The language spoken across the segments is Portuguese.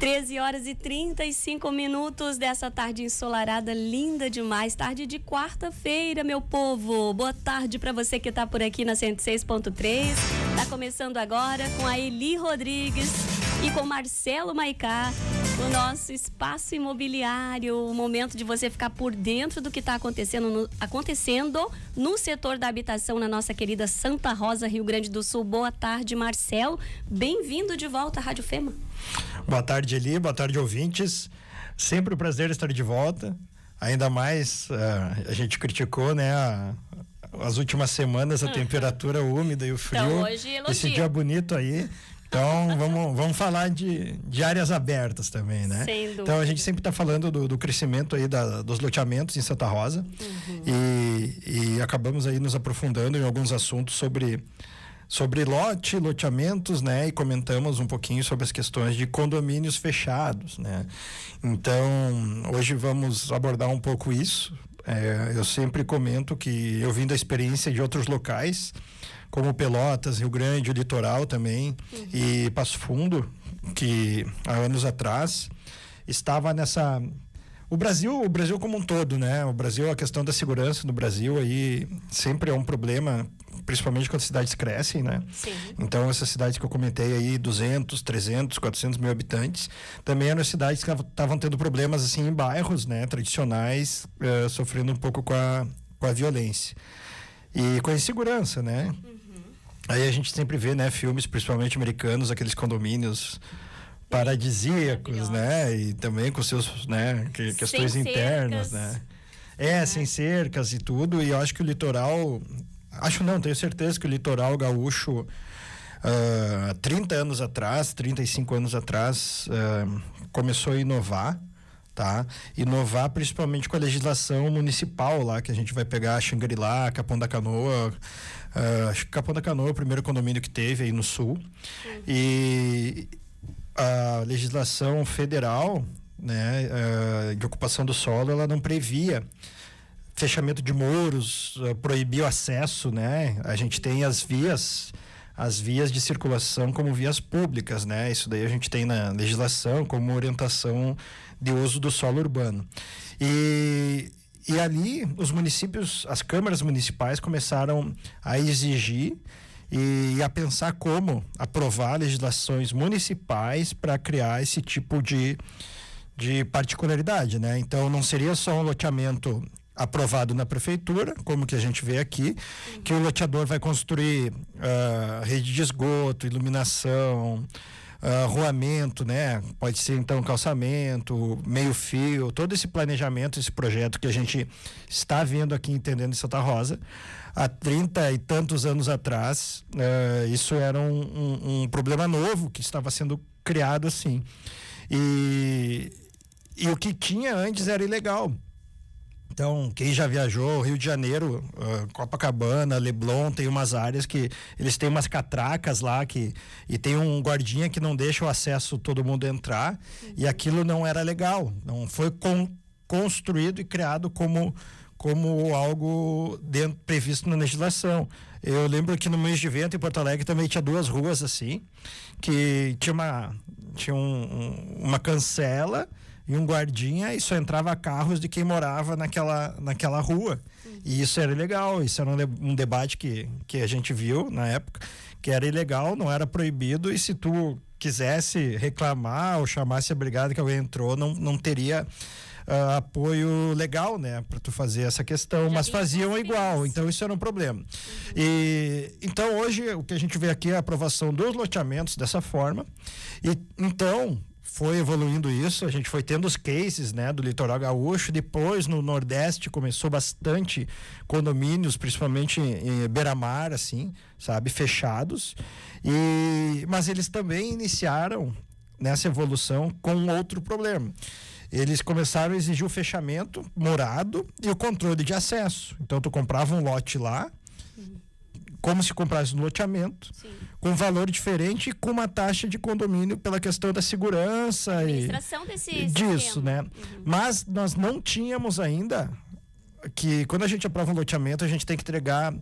13 horas e 35 minutos dessa tarde ensolarada, linda demais. Tarde de quarta-feira, meu povo. Boa tarde para você que tá por aqui na 106.3. Tá começando agora com a Eli Rodrigues e com Marcelo Maicá, o nosso espaço imobiliário, o momento de você ficar por dentro do que está acontecendo no setor da habitação na nossa querida Santa Rosa, Rio Grande do Sul. Boa tarde, Marcelo. Bem-vindo de volta à Rádio Fema. Boa tarde, Eli. Boa tarde, ouvintes. Sempre um prazer estar de volta. Ainda mais, a gente criticou, né, as últimas semanas, a temperatura úmida e o frio. Então, hoje elogio. Esse dia bonito aí. Então, vamos falar de áreas abertas também, né? Sem dúvida. Então, a gente sempre está falando do crescimento aí dos loteamentos em Santa Rosa. E acabamos aí nos aprofundando em alguns assuntos sobre loteamentos, né? E comentamos um pouquinho sobre as questões de condomínios fechados, né? Então, hoje vamos abordar um pouco isso. Eu sempre comento que eu vim da experiência de outros locais, como Pelotas, Rio Grande, o litoral também, e Passo Fundo, que há anos atrás estava nessa... O Brasil como um todo, né? O Brasil, a questão da segurança no Brasil aí sempre é um problema, principalmente quando as cidades crescem, né? Sim. Então, essas cidades que eu comentei aí, 200, 300, 400 mil habitantes, também eram cidades que estavam tendo problemas, assim, em bairros, né? Tradicionais, sofrendo um pouco com a violência. E com a insegurança, né? Aí a gente sempre vê, né, filmes, principalmente americanos, aqueles condomínios paradisíacos, né? E também com seus, né, questões sem internas, cercas, né? Sem cercas e tudo. E eu acho que o litoral, tenho certeza que o litoral gaúcho, 30 anos atrás, 35 anos atrás, começou a inovar. Tá? Inovar principalmente com a legislação municipal lá, que a gente vai pegar Xangri-Lá, Capão da Canoa. Capão da Canoa é o primeiro condomínio que teve aí no sul. E a legislação federal, né, de ocupação do solo, ela não previa fechamento de muros, proibia o acesso, né? A gente tem as vias de circulação como vias públicas, né? Isso daí a gente tem na legislação como orientação de uso do solo urbano. E ali os municípios, as câmaras municipais começaram a exigir e a pensar como aprovar legislações municipais para criar esse tipo de particularidade, né? Então não seria só um loteamento aprovado na prefeitura, como que a gente vê aqui, que o loteador vai construir rede de esgoto, iluminação, arruamento, né? Pode ser então calçamento, meio-fio, todo esse planejamento, esse projeto que a gente está vendo aqui, entendendo em Santa Rosa. Há 30 e tantos anos atrás, isso era um problema novo que estava sendo criado assim. E o que tinha antes era ilegal. Então, quem já viajou, Rio de Janeiro, Copacabana, Leblon, tem umas áreas que eles têm umas catracas lá e tem um guardinha que não deixa o acesso todo mundo entrar, e aquilo não era legal, não foi construído e criado como algo previsto na legislação. Eu lembro que no mês de vento em Porto Alegre também tinha duas ruas assim, que tinha uma cancela e um guardinha, e só entrava carros de quem morava naquela rua. E isso era ilegal, isso era um debate que a gente viu na época, que era ilegal, não era proibido, e se tu quisesse reclamar ou chamasse a brigada que alguém entrou, não teria apoio legal, né, para tu fazer essa questão, mas faziam igual, então isso era um problema. E então hoje o que a gente vê aqui é a aprovação dos loteamentos dessa forma, e então foi evoluindo isso, a gente foi tendo os cases, né, do litoral gaúcho, depois no Nordeste começou bastante condomínios, principalmente em beira-mar, assim, sabe, fechados, mas eles também iniciaram nessa evolução com outro problema. Eles começaram a exigir o fechamento morado e o controle de acesso. Então tu comprava um lote lá, como se comprasse um loteamento, com valor diferente e com uma taxa de condomínio pela questão da segurança administração desse disso, sistema, né? Mas nós não tínhamos ainda que quando a gente aprova um loteamento, a gente tem que entregar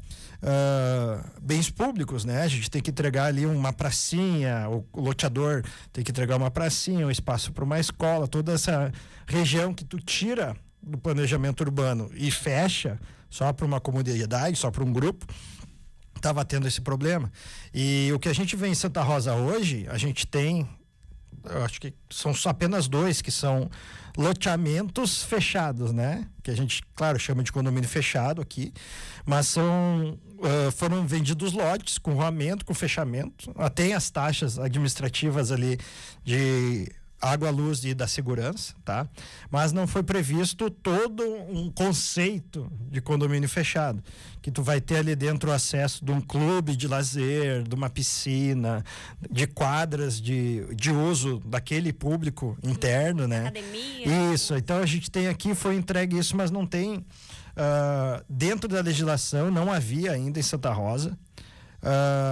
bens públicos, né? A gente tem que entregar ali uma pracinha, o loteador tem que entregar uma pracinha, um espaço para uma escola, toda essa região que tu tira do planejamento urbano e fecha só para uma comunidade, só para um grupo, estava tendo esse problema. E o que a gente vê em Santa Rosa hoje, a gente tem, eu acho que são só apenas 2 que são loteamentos fechados, né? Que a gente, claro, chama de condomínio fechado aqui, mas foram vendidos lotes com rolamento, com fechamento, tem as taxas administrativas ali de água, luz e da segurança, tá? Mas não foi previsto todo um conceito de condomínio fechado, que tu vai ter ali dentro o acesso de um clube de lazer, de uma piscina, de quadras de uso daquele público interno, né? Academia. Isso, então a gente tem aqui, foi entregue isso, mas não tem dentro da legislação, não havia ainda em Santa Rosa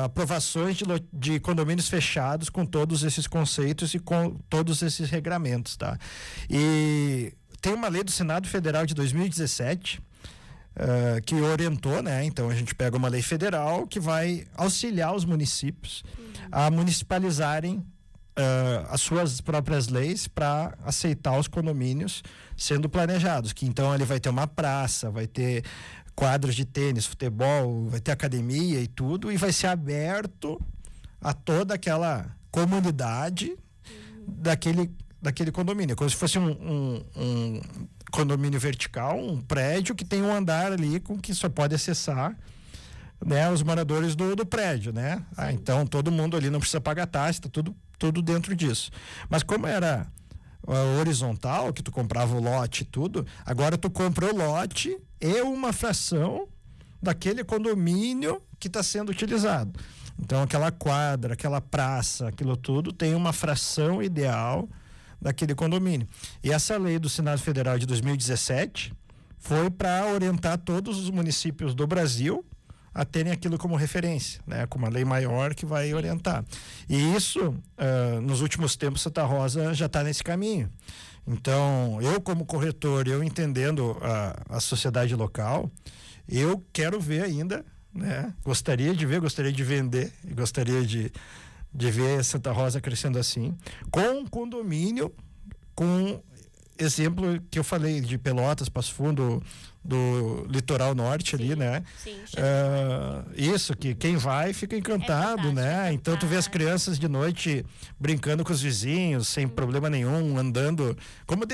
aprovações de condomínios fechados com todos esses conceitos e com todos esses regramentos, tá? E tem uma lei do Senado Federal de 2017 que orientou, né? Então a gente pega uma lei federal que vai auxiliar os municípios a municipalizarem as suas próprias leis para aceitar os condomínios sendo planejados, que então ele vai ter uma praça, vai ter quadros de tênis, futebol, vai ter academia e tudo, e vai ser aberto a toda aquela comunidade daquele condomínio, como se fosse um condomínio vertical, um prédio que tem um andar ali com que só pode acessar, né, os moradores do prédio, né? Então todo mundo ali não precisa pagar taxa, tá tudo dentro disso. Mas como era horizontal, que tu comprava o lote e tudo, agora tu compra o lote e uma fração daquele condomínio que está sendo utilizado. Então aquela quadra, aquela praça, aquilo tudo tem uma fração ideal daquele condomínio. E essa lei do Senado Federal de 2017 foi para orientar todos os municípios do Brasil a terem aquilo como referência, né? Com uma lei maior que vai orientar. E isso, nos últimos tempos, Santa Rosa já está nesse caminho. Então, eu como corretor, eu entendendo a sociedade local, eu quero ver ainda, né? Gostaria de ver, gostaria de vender, gostaria de ver Santa Rosa crescendo assim, com um condomínio, com exemplo que eu falei de Pelotas, Passo Fundo, do litoral norte, sim, ali, né? Sim, isso, que quem vai fica encantado, né? Então tu vê as crianças de noite brincando com os vizinhos, sem problema nenhum, andando,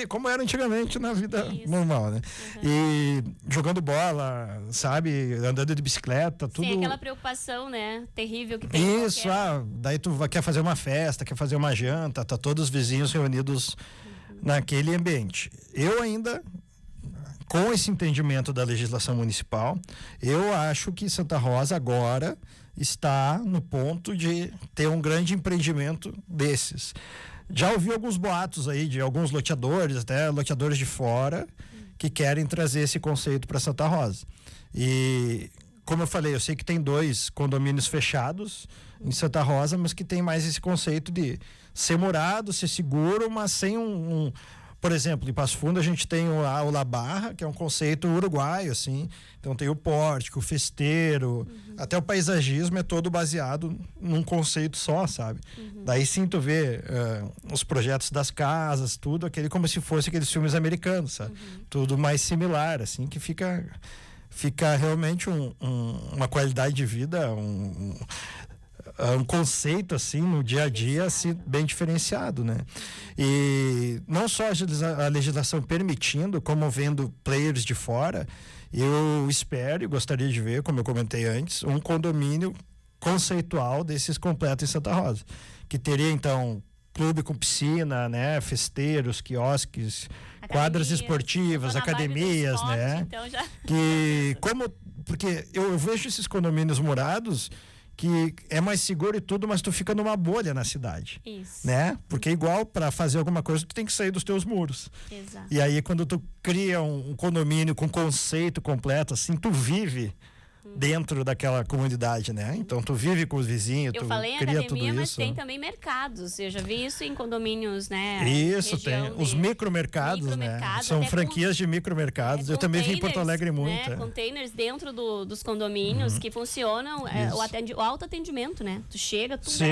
como era antigamente na vida normal, né? E jogando bola, sabe? Andando de bicicleta, tudo. Sem aquela preocupação, né? Terrível que tem. Isso, daí tu quer fazer uma festa, quer fazer uma janta, tá todos os vizinhos reunidos naquele ambiente. Eu ainda, com esse entendimento da legislação municipal, eu acho que Santa Rosa agora está no ponto de ter um grande empreendimento desses. Já ouvi alguns boatos aí de alguns loteadores, até loteadores de fora, que querem trazer esse conceito para Santa Rosa. E, como eu falei, eu sei que tem 2 condomínios fechados em Santa Rosa, mas que tem mais esse conceito de ser morado, ser seguro, mas sem por exemplo, em Passo Fundo a gente tem o La Barra, que é um conceito uruguaio, assim. Então tem o pórtico, o festeiro, até o paisagismo é todo baseado num conceito só, sabe? Daí sim tu vê os projetos das casas, tudo aquele como se fosse aqueles filmes americanos, sabe? Tudo mais similar, assim, que fica realmente uma qualidade de vida, um conceito assim no dia a dia assim, bem diferenciado, né? E não só a legislação permitindo, como vendo players de fora, eu espero e gostaria de ver, como eu comentei antes, um condomínio conceitual desses completos em Santa Rosa, que teria então clube com piscina, né, festeiros, quiosques, quadras esportivas, academias, esporte, né? Então já... Porque eu vejo esses condomínios morados que é mais seguro e tudo, mas tu fica numa bolha na cidade. Isso. Né? Porque igual para fazer alguma coisa tu tem que sair dos teus muros. Exato. E aí quando tu cria um condomínio com conceito completo, assim, tu vive dentro daquela comunidade, né? Então tu vive com os vizinhos, tu cria tudo isso. Mas tem também mercados. Eu já vi isso em condomínios, né? Isso, tem. Os micromercados, né? São franquias de micromercados. Eu também vi em Porto Alegre muito. Né? Containers dentro dos condomínios que funcionam, o autoatendimento, né? Tu chega, tudo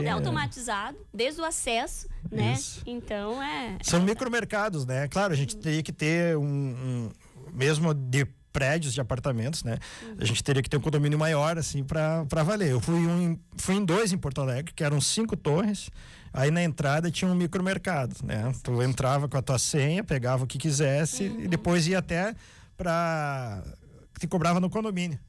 é automatizado, desde o acesso, né? Então São micromercados, né? Claro, a gente teria que ter mesmo de prédios de apartamentos, né? A gente teria que ter um condomínio maior, assim, para valer. Eu fui em 2 em Porto Alegre, que eram 5 torres. Aí na entrada tinha um micromercado, né? Tu entrava com a tua senha, pegava o que quisesse e depois ia até te cobrava no condomínio.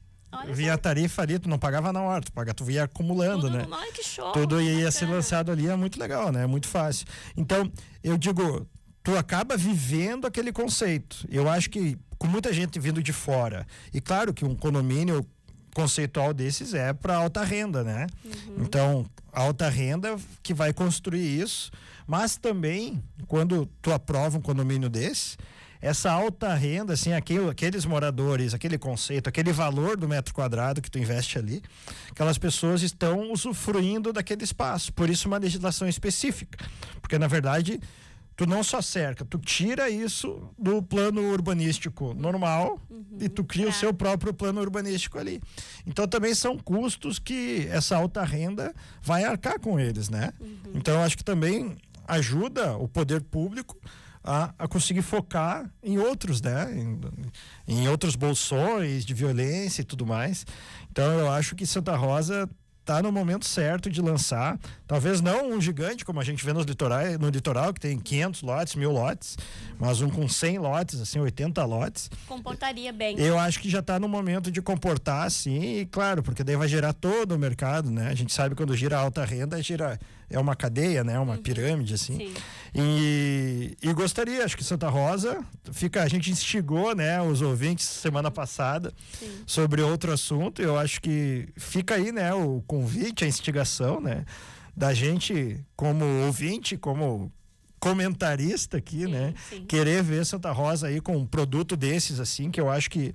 Via a tarifa ali, tu não pagava na hora, tu ia acumulando, tudo, né? Ai, que show, tudo ia ser lançado ali, é muito legal, né? É muito fácil. Então, eu digo, tu acaba vivendo aquele conceito. Eu acho que com muita gente vindo de fora, e claro que um condomínio conceitual desses é para alta renda, né? Então, alta renda que vai construir isso, mas também quando tu aprova um condomínio desse, essa alta renda, assim, aqueles moradores, aquele conceito, aquele valor do metro quadrado que tu investe ali, aquelas pessoas estão usufruindo daquele espaço. Por isso uma legislação específica, porque na verdade tu não só cerca, tu tira isso do plano urbanístico normal e tu cria o seu próprio plano urbanístico ali. Então também são custos que essa alta renda vai arcar com eles, né? Então eu acho que também ajuda o poder público a conseguir focar em outros, né? Em outros bolsões de violência e tudo mais. Então eu acho que Santa Rosa está no momento certo de lançar, talvez não um gigante como a gente vê no litoral que tem 500 lotes, 1000 lotes, mas um com 100 lotes, assim, 80 lotes. Comportaria bem. Eu acho que já está no momento de comportar, assim, e claro, porque daí vai gerar todo o mercado, né? A gente sabe quando gira alta renda, é uma cadeia, né? Uma pirâmide, assim. Sim. E gostaria, acho que Santa Rosa a gente instigou, né, os ouvintes semana passada sobre outro assunto. Eu acho que fica aí, né, o convite, a instigação, né, da gente como ouvinte, como comentarista aqui, né, querer ver Santa Rosa aí com um produto desses, assim, que eu acho que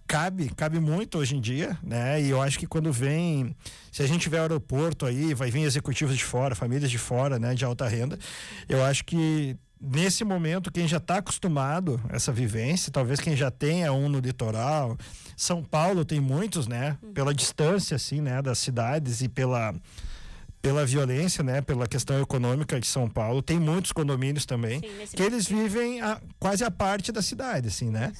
cabe muito hoje em dia, né? E eu acho que quando se a gente tiver aeroporto aí, vai vir executivos de fora, famílias de fora, né? De alta renda. Eu acho que nesse momento, quem já está acostumado a essa vivência, talvez quem já tenha um no litoral, São Paulo tem muitos, né? Pela distância, assim, né? Das cidades e pela violência, né? Pela questão econômica de São Paulo, tem muitos condomínios também, que eles vivem quase a parte da cidade, assim, né?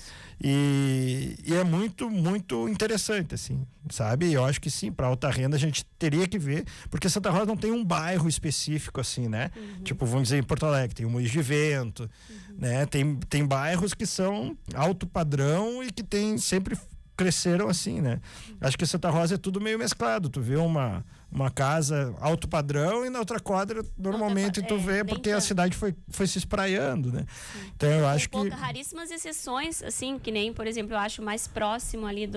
E é muito, muito interessante, assim, sabe? Eu acho que sim, para alta renda a gente teria que ver, porque Santa Rosa não tem um bairro específico, assim, né? Tipo, vamos dizer, em Porto Alegre tem o Moinhos de Vento, né? Tem bairros que são alto padrão e que sempre cresceram assim, né? Acho que Santa Rosa é tudo meio mesclado. Tu vê uma casa alto padrão e na outra quadra normalmente tu vê porque a cidade foi se espraiando, né? Então eu acho que raríssimas exceções, assim, que nem, por exemplo, eu acho mais próximo ali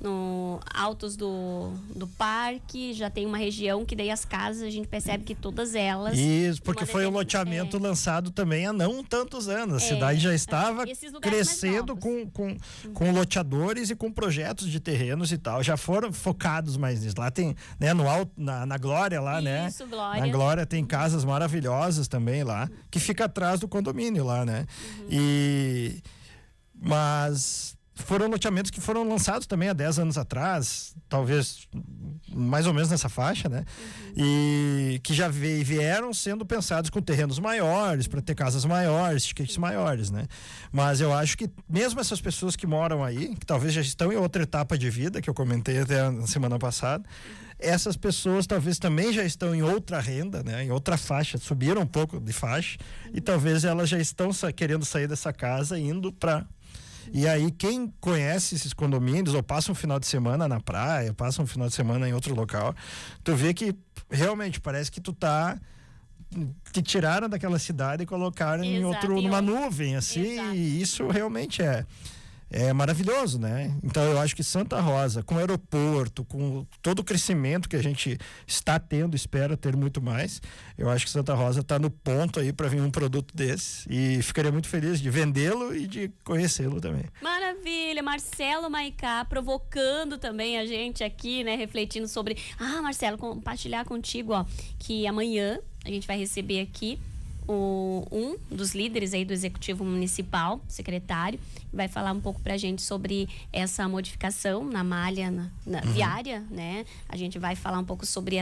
no Altos do Parque, já tem uma região que daí as casas a gente percebe que todas elas... Isso, porque foi um loteamento lançado também há não tantos anos. A cidade já estava crescendo com loteadores e com projetos de terrenos e tal, já foram focados mais nisso. Lá tem, né, na Glória lá, né? Glória. Na Glória tem casas maravilhosas também lá, que fica atrás do condomínio lá, né? Mas foram loteamentos que foram lançados também há 10 anos atrás, talvez mais ou menos nessa faixa, né? E que já vieram sendo pensados com terrenos maiores, para ter casas maiores, tickets maiores, né? Mas eu acho que mesmo essas pessoas que moram aí, que talvez já estão em outra etapa de vida, que eu comentei até na semana passada, essas pessoas talvez também já estão em outra renda, né? Em outra faixa, subiram um pouco de faixa e talvez elas já estão querendo sair dessa casa indo para... E aí quem conhece esses condomínios ou passa um final de semana na praia, passa um final de semana em outro local, tu vê que realmente parece que te tiraram daquela cidade e colocaram numa nuvem, assim. E isso realmente é maravilhoso, né? Então eu acho que Santa Rosa, com o aeroporto, com todo o crescimento que a gente está tendo, espera ter muito mais, eu acho que Santa Rosa está no ponto aí para vir um produto desse e ficaria muito feliz de vendê-lo e de conhecê-lo também. Maravilha, Marcelo Maicá provocando também a gente aqui, né, refletindo sobre, Marcelo, compartilhar contigo, ó, que amanhã a gente vai receber aqui um dos líderes aí do Executivo Municipal, secretário, vai falar um pouco pra gente sobre essa modificação na malha viária, né? A gente vai falar um pouco sobre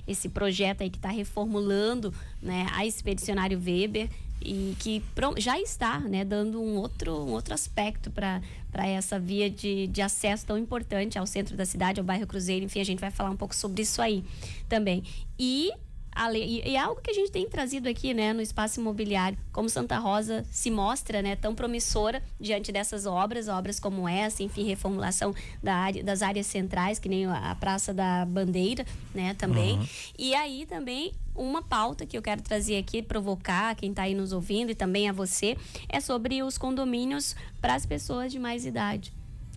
esse projeto aí que está reformulando, né, a Expedicionário Weber e que já está, né, dando um outro aspecto para essa via de acesso tão importante ao centro da cidade, ao bairro Cruzeiro. Enfim, a gente vai falar um pouco sobre isso aí também. E é algo que a gente tem trazido aqui, né, no espaço imobiliário, como Santa Rosa se mostra, né, tão promissora diante dessas obras como essa, enfim, reformulação das áreas centrais, que nem a Praça da Bandeira, né, também. E aí também uma pauta que eu quero trazer aqui, provocar quem está aí nos ouvindo e também a você, é sobre os condomínios para as pessoas de mais idade.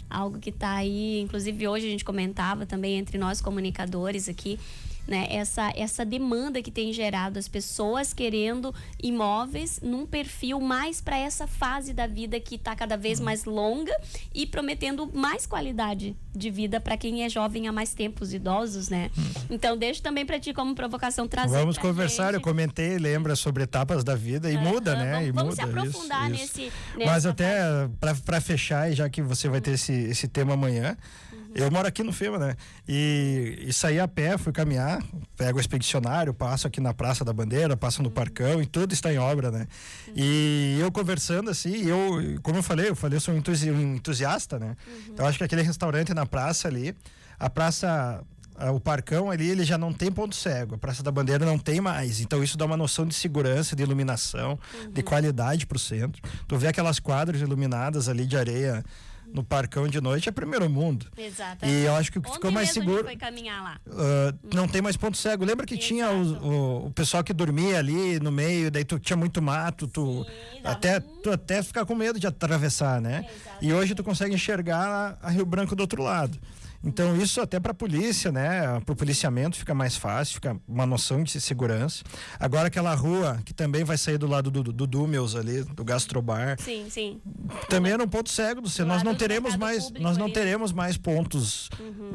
Algo que está aí, inclusive hoje a gente comentava também entre nós comunicadores aqui, né, essa demanda que tem gerado, as pessoas querendo imóveis num perfil mais para essa fase da vida que está cada vez mais longa e prometendo mais qualidade de vida para quem é jovem há mais tempo, os idosos, né? Então deixo também para ti como provocação trazer. Vamos conversar, eu comentei, lembra sobre etapas da vida e muda, né? Vamos se aprofundar isso. Mas até para fechar, e já que você vai ter esse tema amanhã, eu moro aqui no FEMA, né? E saí a pé, fui caminhar, pego o expedicionário, passo aqui na Praça da Bandeira, passo no Parcão e tudo está em obra, né? E eu conversando assim, como eu falei, eu sou um entusiasta, né? Então acho que aquele restaurante na praça ali, a praça, o Parcão ali, ele já não tem ponto cego, a Praça da Bandeira não tem mais, então isso dá uma noção de segurança, de iluminação, de qualidade pro centro. Tu vê aquelas quadras iluminadas ali de areia no Parcão de noite, é primeiro mundo. Exatamente. E eu acho que ficou mais seguro. Foi caminhar lá. Não tem mais ponto cego. Lembra que tinha o pessoal que dormia ali no meio, daí tu tinha muito mato, tu até ficar com medo de atravessar, né? E hoje tu consegue enxergar a Rio Branco do outro lado. Então isso até para a polícia, né? Para o policiamento fica mais fácil, fica uma noção de segurança. Agora aquela rua que também vai sair do lado do Dúmeus ali, do Gastrobar. Sim. Também era um ponto cego do centro. Nós não teremos mais pontos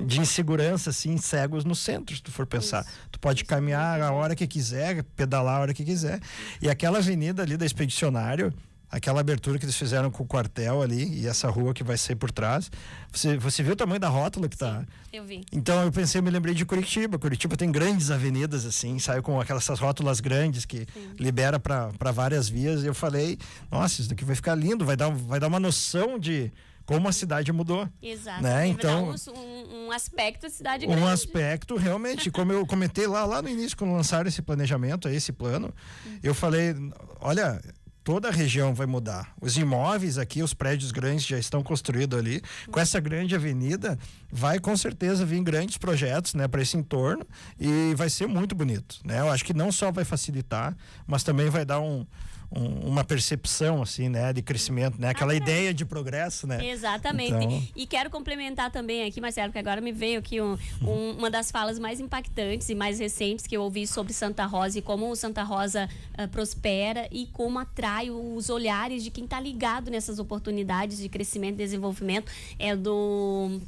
de insegurança assim cegos no centro, se tu for pensar. Tu pode caminhar a hora que quiser, pedalar a hora que quiser. E aquela avenida ali da Expedicionário, aquela abertura que eles fizeram com o quartel ali e essa rua que vai sair por trás. Você viu o tamanho da rótula que tá? Eu vi. Então eu me lembrei de Curitiba. Curitiba tem grandes avenidas assim, saiu com essas rótulas grandes que libera para várias vias. E eu falei, nossa, isso daqui vai ficar lindo, vai dar uma noção de como a cidade mudou. Exato. Né? Então, um aspecto da cidade grande. Um aspecto realmente, como eu comentei lá no início, quando lançaram esse planejamento, esse plano, eu falei, olha, toda a região vai mudar. Os imóveis aqui, os prédios grandes já estão construídos ali. Com essa grande avenida, vai com certeza vir grandes projetos, né, para esse entorno e vai ser muito bonito, né? Eu acho que não só vai facilitar, mas também vai dar uma percepção assim, né, de crescimento, né, aquela ideia de progresso, né? Exatamente. Então... E quero complementar também aqui, Marcelo, porque agora me veio aqui uma das falas mais impactantes e mais recentes que eu ouvi sobre Santa Rosa e como o Santa Rosa prospera e como atrai os olhares de quem está ligado nessas oportunidades de crescimento e desenvolvimento. É do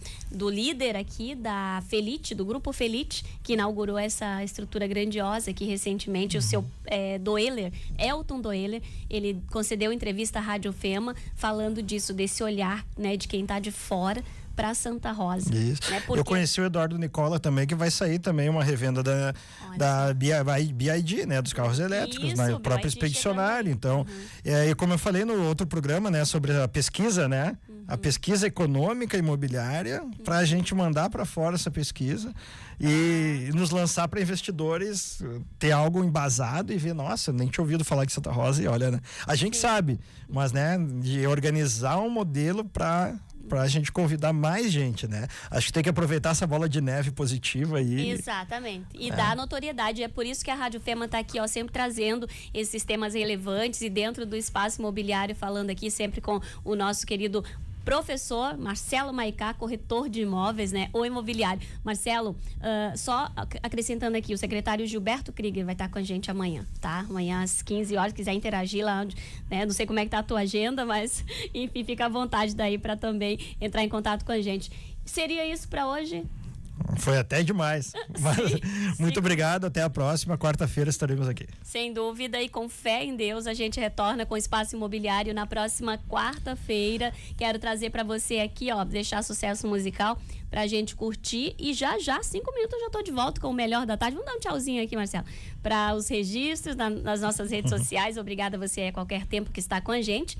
líder aqui da Felite, do Grupo Felite, que inaugurou essa estrutura grandiosa aqui recentemente, o seu Doeler, Elton Doeler. Ele concedeu entrevista à Rádio FEMA falando disso, desse olhar, né, de quem está de fora para Santa Rosa. Isso. Né? Porque... Eu conheci o Eduardo Nicola também, que vai sair também uma revenda da BID, né, dos carros elétricos, na própria Expedicionário. Então, e como eu falei no outro programa, né, sobre a pesquisa, né, a pesquisa econômica imobiliária, para a gente mandar para fora essa pesquisa e nos lançar para investidores ter algo embasado e ver, nossa, nem tinha ouvido falar de Santa Rosa e olha, né? A gente sabe, mas, né, de organizar um modelo para a gente convidar mais gente, né? Acho que tem que aproveitar essa bola de neve positiva aí. Exatamente. E dar notoriedade. É por isso que a Rádio FEMA está aqui, ó, sempre trazendo esses temas relevantes e dentro do espaço imobiliário, falando aqui sempre com o nosso querido professor Marcelo Maicá, corretor de imóveis, né, ou imobiliário. Marcelo, só acrescentando aqui, o secretário Gilberto Krieger vai estar com a gente amanhã, tá? Amanhã às 15 horas, quiser interagir lá, né? Não sei como é que tá a tua agenda, mas enfim, fica à vontade daí para também entrar em contato com a gente. Seria isso para hoje? Foi até demais. Muito obrigado, até a próxima. Quarta-feira estaremos aqui. Sem dúvida, e com fé em Deus, a gente retorna com o Espaço Imobiliário na próxima quarta-feira. Quero trazer para você aqui, ó, deixar sucesso musical pra gente curtir. E já, 5 minutos, eu já tô de volta com o melhor da tarde. Vamos dar um tchauzinho aqui, Marcelo, para os registros nas nossas redes sociais. Obrigada a você a qualquer tempo que está com a gente.